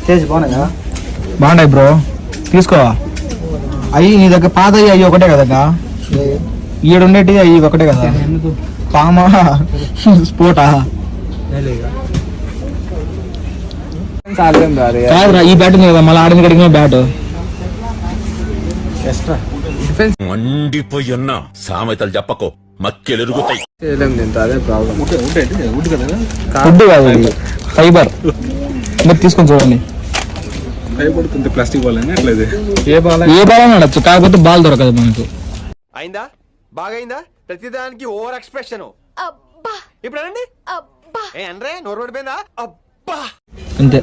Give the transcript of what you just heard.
తేజ్ బాగున్నాయా? బాగున్నాయి బ్రో, తీసుకో. అయ్యి నీ దగ్గర పాత అయ్యి ఒకటే కదా, ఈడుండేటి అయ్యి ఒకటే కదా. పామా స్పోటా కాదురా, ఈ బ్యాట్ ఉంది కదా మళ్ళీ ఆడిన కడిగిన బ్యాట్. మండిపోయన్నా సామెతలు చెప్పకో, మక్కెలెరుగుతాయి. ఫుడ్ కాదు, ఫైబర్. మీరు తీసుకొని చూడండి. ప్లాస్టిక్ బాల్ ఏ బాల్ అయినా ఆడచ్చు, కాకపోతే బాల్ దొరకదు మనకు. అయిందా? బాగైందా? ప్రతిదానికి ఓవర్ ఎక్స్ప్రెషన్. ఇప్పుడు అనండి. ఏ అనరే, నోరు పడిపోయిందా? అబ్బా అంతే.